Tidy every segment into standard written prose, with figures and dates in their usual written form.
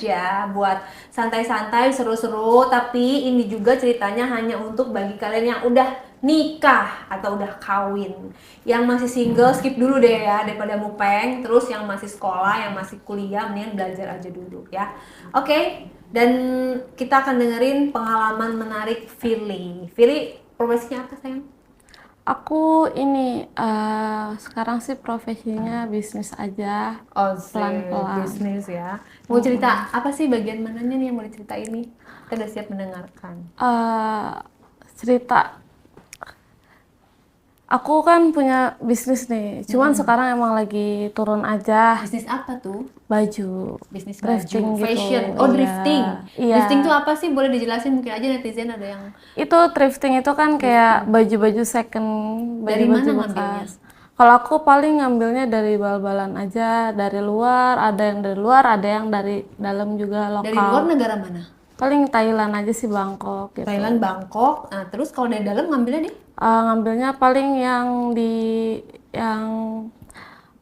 aja buat santai-santai, seru-seru. Tapi ini juga ceritanya hanya untuk bagi kalian yang udah nikah atau udah kawin. Yang masih single skip dulu deh ya daripada mupeng. Terus yang masih sekolah, yang masih kuliah mendingan belajar aja dulu ya. Oke. Dan kita akan dengerin pengalaman menarik Fili. Fili profesinya apa sayang? Aku ini sekarang sih profesinya bisnis aja, Oh, pelan-pelan. bisnis ya. Mau cerita apa sih bagian mananya nih yang mau diceritain nih? Kita udah siap mendengarkan. Cerita, aku kan punya bisnis nih, cuman sekarang emang lagi turun aja. Bisnis apa tuh? Baju, Bisnis thrifting baju, gitu. fashion. Oh, Iya, drifting. iya. Drifting tuh apa sih? Boleh dijelasin mungkin aja netizen ada yang Itu thrifting itu kan kayak baju-baju second, dari baju-baju mana ngambilnya? bekas. Kalau aku paling ngambilnya dari bal-balan aja, dari luar, ada yang dari luar, ada yang dari dalam juga Dari luar lokal. negara mana? Paling Thailand aja sih, Bangkok Thailand, gitu. Bangkok. Nah, terus kalau dari dalam ngambilnya di? Ngambilnya paling yang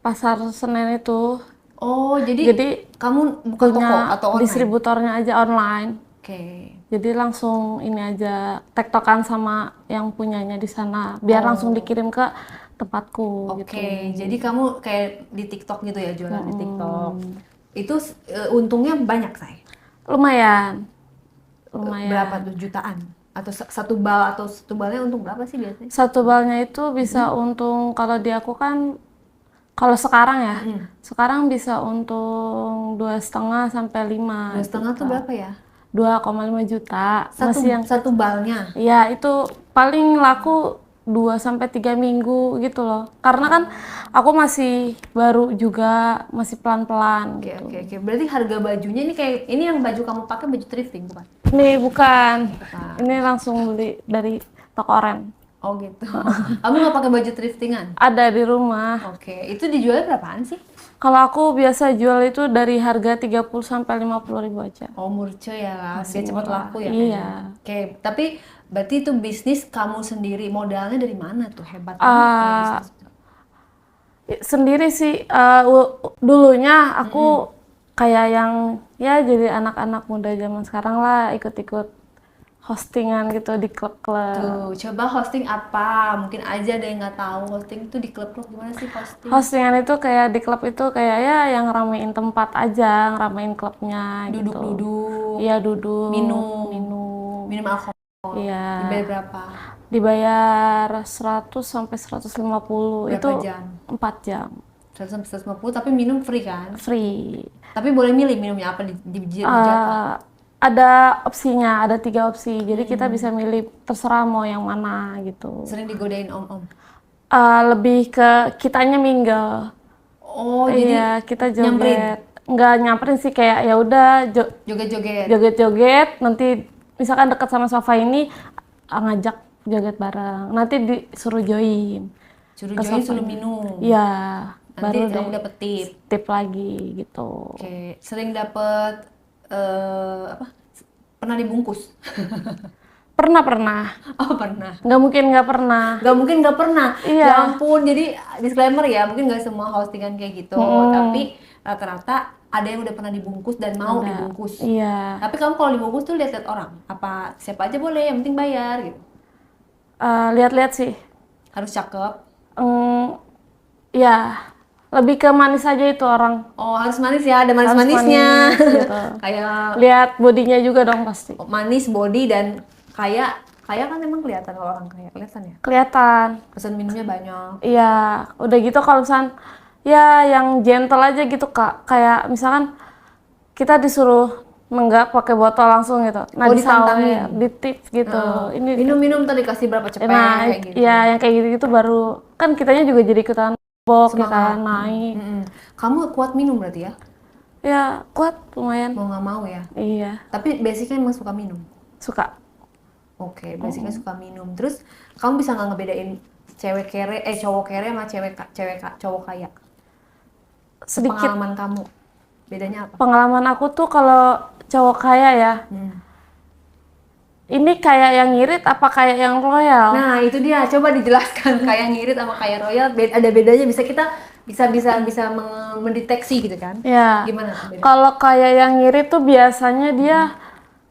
pasar Senen itu. Oh, jadi Jadi kamu buka toko punya atau online? distributornya aja online. Oke. Jadi langsung ini aja tektokan sama yang punyanya di sana, biar langsung Oh. dikirim ke tempatku gitu. Oke, jadi kamu kayak di TikTok gitu ya, jualan di TikTok. Itu untungnya banyak, say. Lumayan, Berapa lumayan. tuh jutaan? Atau satu bal atau satu balnya untung berapa sih biasanya? Satu balnya itu bisa untung kalau di aku kan, kalau sekarang ya, sekarang bisa untung 2,5 sampai 5 Dua setengah tuh juta. berapa ya? 2,5 juta. Satu Masih yang satu balnya. ya itu paling laku 2 sampai 3 minggu gitu loh. Karena kan aku masih baru juga, masih pelan-pelan Oke, gitu. oke, oke. Berarti harga bajunya ini kayak ini yang baju kamu pakai baju thrifting bukan? Ini bukan, Bukan. ini langsung beli dari toko oren. Oh gitu. Kamu nggak pakai baju thriftingan? Ada di rumah. Oke, itu dijual berapaan sih? Kalau aku biasa jual itu dari harga 30 sampai 50 ribu aja. Oh murce ya lah, biar cepat Murah. laku ya Iya. kayaknya. Oke, tapi berarti itu bisnis kamu sendiri, modalnya dari mana tuh? Hebat banget punya bisnis. Sendiri sih, dulunya aku kayak yang ya jadi anak-anak muda zaman sekarang lah, ikut-ikut hostingan gitu di klub-klub. Tuh, coba hosting apa? Mungkin aja ada yang nggak tahu hosting itu di klub-klub gimana sih hosting? Hostingan itu kayak di klub itu kayak ya yang ramein tempat aja, ngeramein klubnya gitu. Duduk-duduk, Iya, duduk, minum, minum. minum alkohol. Iya. Dibayar berapa? Dibayar 100 sampai 150. Berapa Itu jam? 4 jam. 100 sampai 150, tapi minum free kan? Free. Tapi boleh milih minumnya apa di jatah. Ada opsinya, ada 3 opsi. Jadi kita bisa milih terserah mau yang mana gitu. Sering digodain om-om. Lebih ke kitanya mingle. Oh, Iya, jadi kita nyamperin, joget. Nggak nyamperin sih, kayak ya udah joget-joget. joget-joget. Nanti misalkan dekat sama sofa ini, ngajak joget bareng. Nanti disuruh join Suruh ke join, suruh sofanya. minum. Iya, Nanti baru kamu deh dapet tip. tip lagi gitu. Oke, sering dapet apa? Pernah dibungkus? Pernah. Oh, pernah. Nggak mungkin nggak pernah. Gak mungkin gak pernah. Iya. Ya ampun, jadi disclaimer ya, mungkin gak semua hostingan kayak gitu. Tapi rata-rata ada yang udah pernah dibungkus dan mau dibungkus. Iya. Tapi kamu kalau dibungkus tuh lihat-lihat orang. Apa siapa aja boleh, yang penting bayar gitu. Lihat-lihat sih. Harus cakep. Ya, lebih ke manis aja itu orang. Oh, harus manis ya, ada Harus manis-manisnya. manis, gitu. Kayak Lihat bodinya juga dong pasti. manis, body, dan kaya. Kaya kan emang kelihatan kalau orang kaya, kelihatan ya. Kelihatan. Pesan minumnya banyak. Iya, udah gitu kalau misalkan ya yang gentle aja gitu Kak. Kayak misalkan kita disuruh nenggak pakai botol langsung gitu. Nah, Oh, disawai, ditantangin. di tips gitu. Ini Minum-minum tadi kasih berapa cepet nah, kayak gitu. ya yang kayak gitu-gitu baru kan kitanya juga jadi ikutan bok ya kan, naik. Kamu kuat minum berarti ya? Ya, kuat lumayan. Mau nggak mau ya. Iya, Tapi basicnya emang suka minum. suka. Oke, basicnya suka minum. Terus kamu bisa nggak ngebedain cowok kere sama cowok kaya? Sedikit Pengalaman kamu, bedanya apa? pengalaman aku tuh kalau cowok kaya ya, ini kayak yang ngirit apa kayak yang royal? Nah, itu dia. Coba dijelaskan kayak ngirit sama kayak royal. Ada bedanya. Bisa kita bisa mendeteksi gitu kan? Ya. Gimana tuh beda? Kalau kayak yang ngirit tuh biasanya dia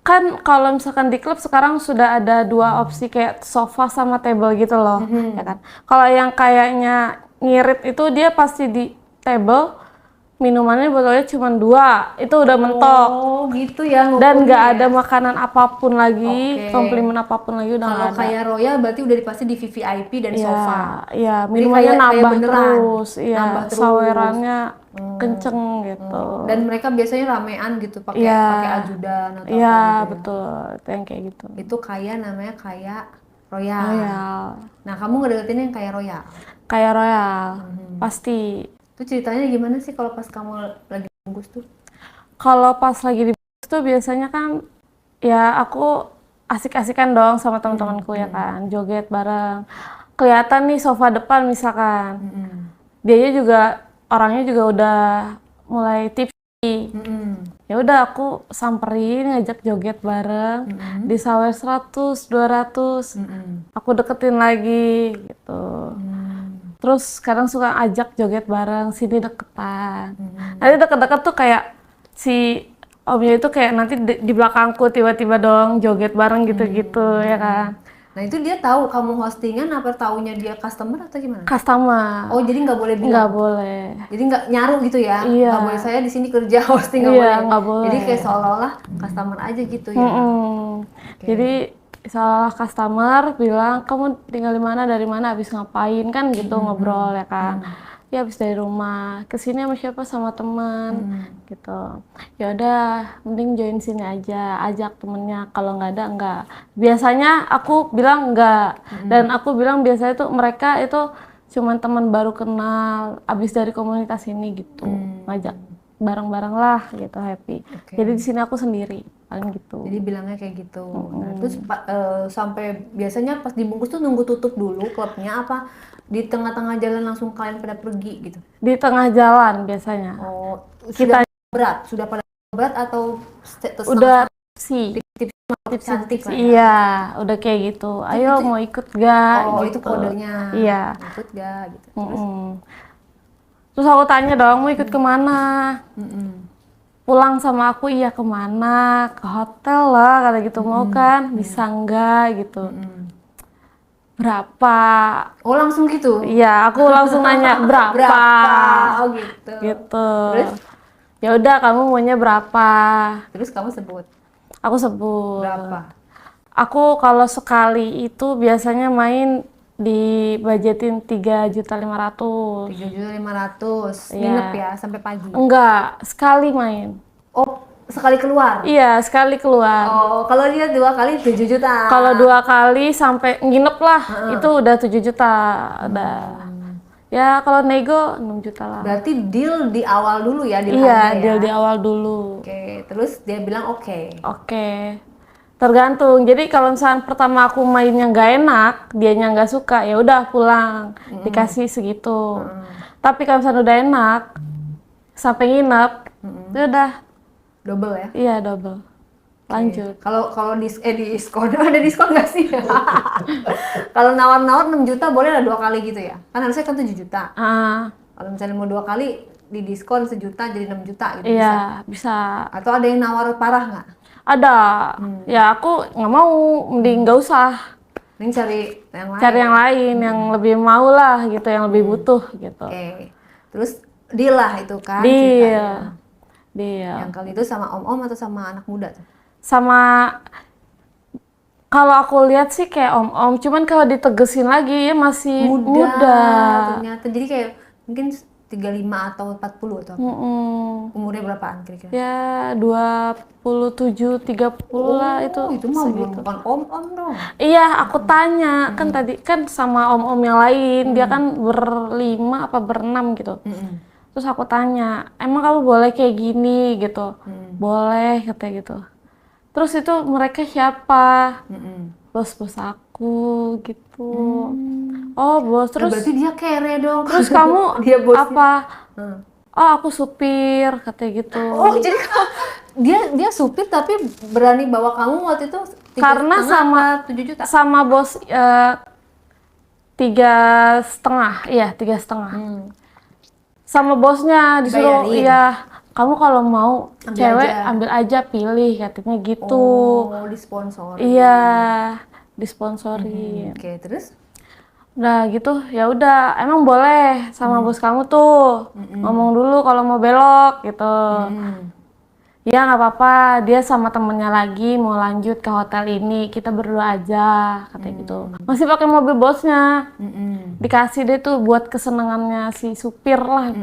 kan kalau misalkan di klub sekarang sudah ada dua opsi kayak sofa sama table gitu loh, ya kan. Kalau yang kayaknya ngirit itu dia pasti di table, minumannya botolnya cuma 2, itu udah mentok. Oh gitu ya Dan ngukurnya nggak ya? ada makanan apapun lagi, Oke. komplimen apapun lagi udah Kalau nggak ada. kayak Royal berarti udah pasti di VVIP dan Iya, sofa. iya, Jadi minumannya kayak nambah beneran, terus, iya, nambah terus. sawerannya kenceng gitu. Dan mereka biasanya ramean gitu pakai Iya. ajudan atau Iya, apa gitu ya. betul, itu yang kayak gitu. Itu kayak namanya kayak Royal. Royal, Nah, kamu ngedeketin yang kayak Royal. kayak Royal, pasti. Itu ceritanya gimana sih kalau pas kamu lagi bungkus tuh? Kalau pas lagi di bus tuh biasanya kan ya aku asik-asikan dong sama teman-temanku ya kan, joget bareng. Kelihatan nih sofa depan misalkan. Dianya juga orangnya juga udah mulai tipsi. Ya udah aku samperin ngajak joget bareng. Disawer 100, 200. Aku deketin lagi gitu. Terus kadang suka ajak joget bareng, sini deketan. Nanti deket-deket tuh kayak si omnya itu kayak nanti di belakangku tiba-tiba dong joget bareng gitu-gitu ya kan. Nah, itu dia tahu kamu hostingan apa taunya dia customer atau gimana? Customer, Oh, jadi nggak boleh nggak bilang. boleh. Jadi nggak nyaru gitu ya? Iya. Nggak boleh saya di sini kerja hosting nggak Iya, boleh. nggak boleh. Jadi kayak seolah-olah customer aja gitu ya. Jadi salah customer bilang kamu tinggal di mana, dari mana, habis ngapain kan gitu ngobrol ya kan. Ya habis dari rumah kesini sama siapa, sama temen gitu. Ya udah mending join sini aja, ajak temennya, kalau nggak ada enggak. Biasanya aku bilang enggak, dan aku bilang biasanya tuh mereka itu cuman teman baru kenal abis dari komunitas ini gitu, ngajak bareng-bareng lah gitu, happy. Jadi di sini aku sendiri paling gitu. Jadi bilangnya kayak gitu. Nah, terus sampai biasanya pas dibungkus tuh nunggu tutup dulu klubnya apa di tengah-tengah jalan langsung kalian pada pergi gitu? Di tengah jalan biasanya. Oh, Kita sudah pada berat atau udah sih tips cantik lah. iya, udah kayak gitu. Ayo mau ikut gak? Oh, gitu. itu kodenya. Iya. Ikut gak gitu. Terus aku tanya dong, mau ikut kemana? Pulang sama aku, iya kemana? Ke hotel lah, kata gitu. Mau kan? Bisa enggak gitu. Berapa? Oh, langsung gitu? Iya, aku langsung nanya berapa? Oh, gitu. Gitu. Terus? Ya udah, kamu maunya berapa? Terus kamu sebut Aku sebut. berapa? Aku kalau sekali itu biasanya main di budgetin 3.500.000. 3.500.000. Iya. Nginep ya sampai pagi. Enggak, sekali main. Oh, sekali keluar. Iya, sekali keluar. Oh, kalau dia 2 kali 7 juta. Kalau 2 kali sampai nginep lah, itu udah 7 juta. Udah. Ya kalau nego 6 juta lah. Berarti deal di awal dulu ya, deal Iya, harga ya. deal di awal dulu. Oke, terus dia bilang oke. Oke. Tergantung. Jadi kalau misalnya pertama aku mainnya nggak enak, dianya nggak suka, ya udah pulang, dikasih segitu. Tapi kalau misalnya udah enak, sampai nginep, ya udah. Double ya. Iya double. Lanjut. Kalau diskon ada diskon nggak sih? Kalau nawar-nawar 6 juta boleh lah 2 kali gitu ya? Kan harusnya kan 7 juta. Kalau misalnya mau 2 kali di diskon 1 juta jadi 6 juta gitu. Iya bisa. Atau ada yang nawar parah nggak? Ada. Ya aku nggak mau, mending nggak usah. Mending cari yang lain. Cari yang lain yang lebih mau lah gitu, yang lebih butuh gitu. Oke. Terus deal lah itu kan Deal. ceritanya. Deal. Yang kali itu sama om-om atau sama anak muda tuh? Sama kalau aku lihat sih kayak om-om, cuman kalau ditegesin lagi ya masih muda. Ternyata jadi kayak mungkin 35 atau 40 atau apa? Umurnya berapaan kira-kira? Ya 27, 30 lah itu. Itu mah belum bukan om-om dong. Iya, aku tanya kan tadi kan sama om-om yang lain, dia kan berlima apa berenam gitu. Terus aku tanya, emang kamu boleh kayak gini gitu? Boleh katanya gitu. Terus itu mereka siapa? Bos-bos aku gitu. Oh bos, terus Berarti dia kere dong. terus kamu Dia bosnya. apa? Oh aku supir katanya gitu. Oh, jadi dia supir tapi berani bawa kamu waktu itu 3,5 Karena sama 7 juta. sama bos 3,5, iya 3,5. sama bosnya disuruh, Bayarin. iya kamu kalau mau Ambil cewek aja. ambil aja pilih katanya gitu. Oh, disponsori. Iya, disponsorin. Oke, terus? Udah gitu, ya udah emang boleh sama bos kamu tuh ngomong dulu kalau mau belok gitu. Hmm. Ya nggak apa-apa, dia sama temennya lagi mau lanjut ke hotel ini, kita berdua aja katanya gitu. Masih pakai mobil bosnya, dikasih deh tuh buat kesenangannya si supir lah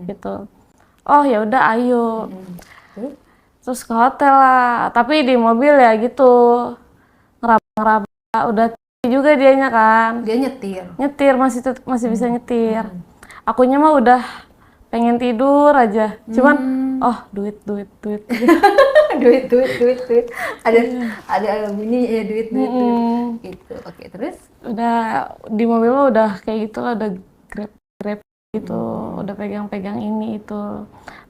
gitu. Oh ya udah ayo, Terus? terus ke hotel lah. Tapi di mobil ya gitu ngeraba-ngeraba, udah juga dianya kan. Dia nyetir. Nyetir masih bisa nyetir. Akunya mah udah pengen tidur aja. Cuman oh duit. duit. Ada ini ya duit. Gitu. Oke, terus? Udah di mobil mah udah kayak gitu lah, udah grab gitu. Udah pegang-pegang ini itu.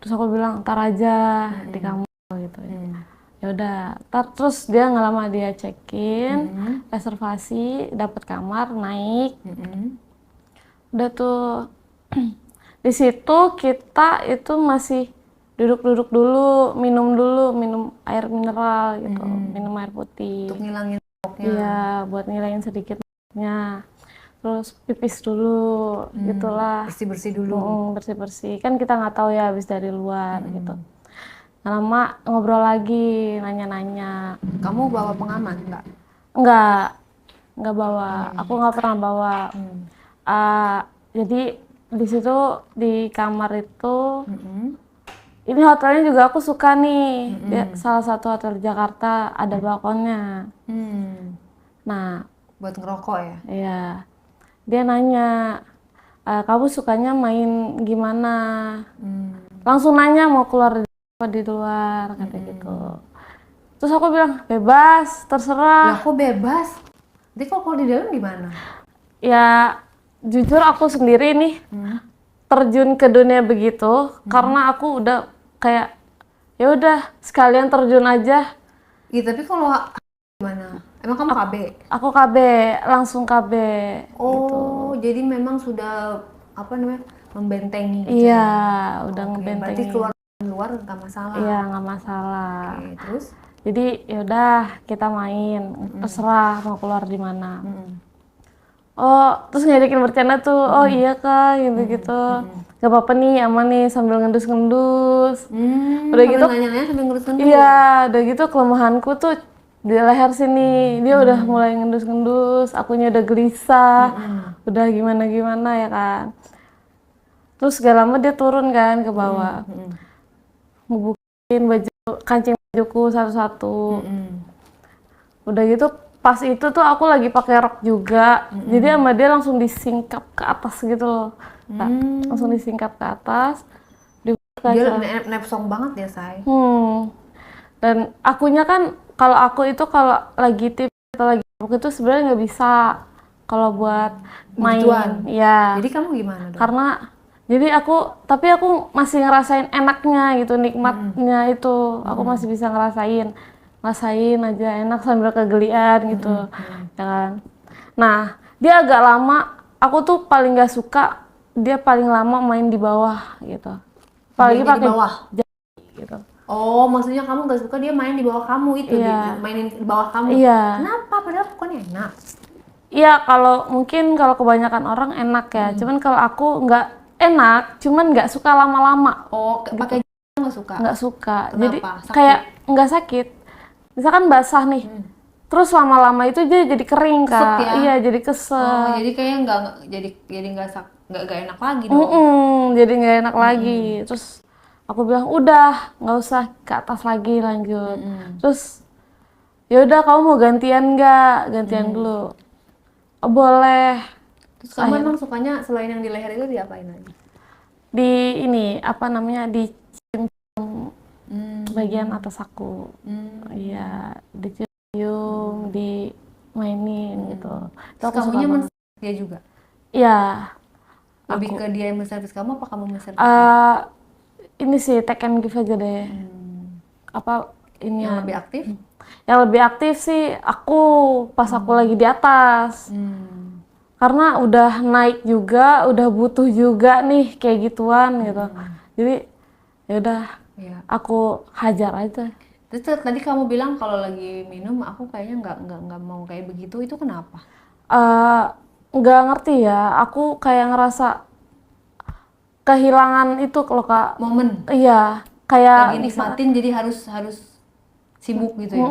Terus aku bilang ntar aja di kamar gitu. Ya udah, terus dia nggak lama dia check-in, reservasi, dapat kamar, naik. Udah tuh di situ kita itu masih duduk-duduk dulu, minum air mineral gitu, minum air putih. Untuk ngilangin boknya. Iya, buat ngilangin sedikitnya. Terus pipis dulu, gitulah. Bersih-bersih dulu. Bersih-bersih. Kan kita nggak tahu ya habis dari luar gitu. Nggak lama ngobrol lagi, nanya-nanya. Kamu bawa pengaman nggak? Nggak bawa. Aku nggak pernah bawa. Jadi di situ di kamar itu, ini hotelnya juga aku suka nih. Dia salah satu hotel di Jakarta ada balkonnya. Nah, Buat ngerokok ya? iya. Dia nanya, kamu sukanya main gimana? Langsung nanya mau keluar di luar, kata gitu. Terus aku bilang, bebas, terserah. Lah kok bebas? Jadi kalau di dalam gimana? Ya, jujur aku sendiri nih terjun ke dunia begitu karena aku udah kayak ya udah sekalian terjun aja. Iya, tapi kalau gimana? Emang kamu KB? Aku KB, langsung KB. Oh, jadi memang sudah apa namanya? Membentengi gitu. Iya, udah Oke, ngebentengin. berarti keluar luar nggak masalah. Iya, nggak masalah. Oke, terus? Jadi yaudah kita main, terserah mau keluar di mana. Oh, terus ngajakin bercanda tuh, oh iya kak, gitu-gitu. Gak apa-apa nih, aman nih sambil ngendus-ngendus. Udah gitu, nanya-nanya sambil ngurus-ngurus. iya, udah gitu kelemahanku tuh di leher sini. Dia udah mulai ngendus-ngendus, akunya udah gelisah, udah gimana-gimana ya kan. Terus gak lama dia turun kan ke bawah, ngebukin baju, kancing bajuku satu-satu. Udah gitu pas itu tuh aku lagi pakai rok juga, jadi sama dia langsung disingkap ke atas gitu loh, Kak. Langsung disingkap ke atas. Dia nepsong banget ya, Say. Dan akunya kan kalau aku itu kalau lagi tip atau lagi mabuk itu sebenarnya nggak bisa kalau buat main. Begituan? Ya. Jadi kamu gimana dong? Karena jadi tapi aku masih ngerasain enaknya gitu, nikmatnya itu. Aku masih bisa ngerasain aja enak sambil kegelian gitu, ya kan. Nah, dia agak lama, aku tuh paling gak suka dia paling lama main di bawah gitu. Apalagi pakai di bawah gitu. Oh, maksudnya kamu gak suka dia main di bawah kamu itu, Iya. mainin di bawah kamu. Iya. Kenapa? Padahal bukannya enak. Iya, mungkin kalau kebanyakan orang enak ya. Cuman kalau aku nggak enak, cuman nggak suka lama-lama. Oh, pakai nggak suka? Nggak suka. Kenapa? Jadi Sakit? kayak nggak sakit. Misalkan basah nih, terus lama-lama itu dia jadi kering, Keset Kak. ya? Iya, jadi keset. Oh, jadi kayak jadi nggak enak lagi dong. Jadi nggak enak lagi. Terus aku bilang udah nggak usah ke atas lagi, lanjut. Terus ya udah kamu mau gantian nggak? Gantian dulu. Oh, boleh. Terus kamu emang sukanya selain yang di leher itu diapain lagi? Di ini apa namanya, di bagian atas aku. Iya, dicium, dimainin gitu. Itu aku suka Kamunya banget. dia juga? Iya. Lebih ke dia yang menservis kamu apa kamu menservis? Ini sih take and give aja deh. Apa ini Yang ya? lebih aktif? Yang lebih aktif sih aku pas aku lagi di atas. karena udah naik juga, udah butuh juga nih kayak gituan gitu. Jadi ya udah Iya. aku hajar aja. Terus tadi kamu bilang kalau lagi minum aku kayaknya nggak mau kayak begitu. Itu kenapa? Eh, nggak ngerti ya, aku kayak ngerasa kehilangan itu loh Kak. Momen Iya, kayak lagi nikmatin jadi harus sibuk gitu ya.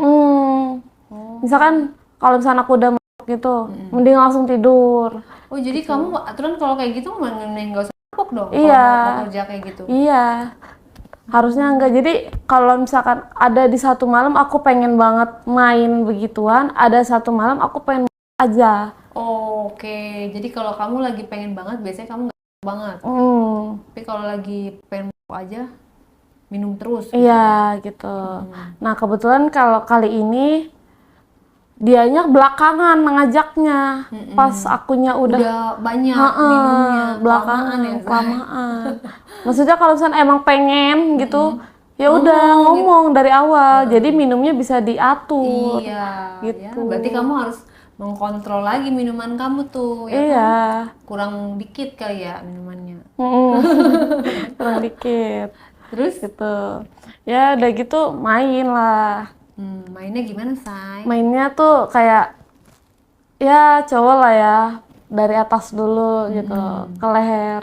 misalkan kalau misalnya aku udah mabuk gitu, mending langsung tidur. Oh jadi kamu aturan kalau kayak gitu mending nggak usah mabuk dong kalau Iya, mau kerja kayak gitu. iya. Harusnya enggak. Jadi kalau misalkan ada di satu malam aku pengen banget main begituan, ada satu malam aku pengen aja. Oke, jadi kalau kamu lagi pengen banget biasanya kamu nggak mabuk banget. Tapi kalau lagi pengen mabuk aja minum terus gitu. Iya gitu. Nah kebetulan kalau kali ini dianya belakangan ngajaknya, pas akunya Udah banyak Heeh, minumnya, belakangan kelamaan ya. Say? kelamaan. Maksudnya kalau misalnya emang pengen gitu, ya udah ngomong dari awal. Jadi minumnya bisa diatur. Iya, ya. Gitu. Berarti kamu harus mengkontrol lagi minuman kamu tuh, ya Iya. kan? Kurang dikit kali ya minumannya. Kurang dikit Terus gitu. Ya udah gitu main lah. mainnya gimana, Say? Mainnya tuh kayak ya cowok lah ya, dari atas dulu gitu ke leher.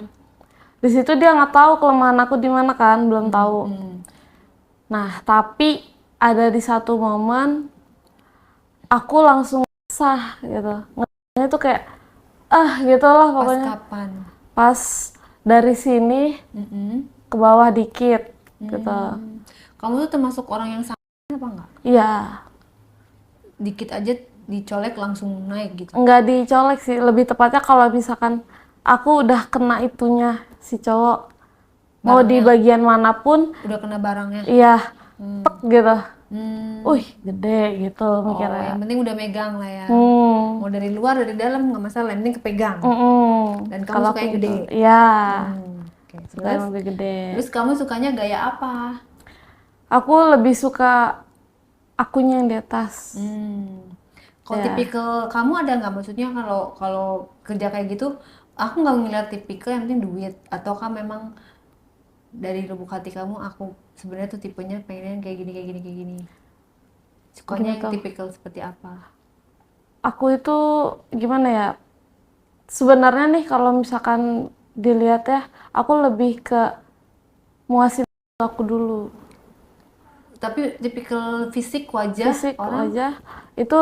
Di situ dia nggak tahu kelemahan aku di mana kan, belum tahu. Nah tapi ada di satu momen aku langsung sah gitu. Ngerasanya tuh kayak gitu lah Pas pokoknya. kapan? Pas dari sini ke bawah dikit gitu. Kamu tuh termasuk orang yang sakit apa enggak? Iya, Dikit aja dicolek langsung naik gitu. nggak dicolek sih, lebih tepatnya kalau misalkan aku udah kena itunya si cowok, mau di bagian manapun, Udah kena barangnya. iya, tek gitu. Hmm. Gede gitu Oh, mikirnya. yang penting udah megang lah ya. Hmm, Mau dari luar dari dalam nggak masalah, yang penting kepegang. Dan kamu Kalau suka yang aku gede. gitu. Iya, Oke. suka Terus, yang lebih gede. terus kamu sukanya gaya apa? Aku lebih suka akunya yang di atas. Kalau tipikal kamu ada nggak, maksudnya kalau kalau kerja kayak gitu, aku nggak ngeliat tipikal yang penting duit, ataukah memang dari lubuk hati kamu aku sebenarnya tuh tipenya pengen kayak gini kayak gini kayak gini. Sukanya yang tipikal seperti apa? Aku itu gimana ya? Sebenarnya nih kalau misalkan dilihat ya, aku lebih ke muasin aku dulu. Tapi tipikal fisik wajah Fisik orang, aja itu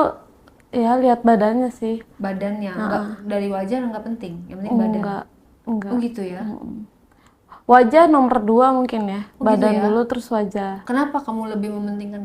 ya lihat badannya sih. badannya nggak dari wajah nggak penting, yang penting badan. Enggak. Oh gitu ya. Wajah nomor 2 mungkin ya. Oh, gitu Badan ya? dulu terus wajah. Kenapa kamu lebih mementingkan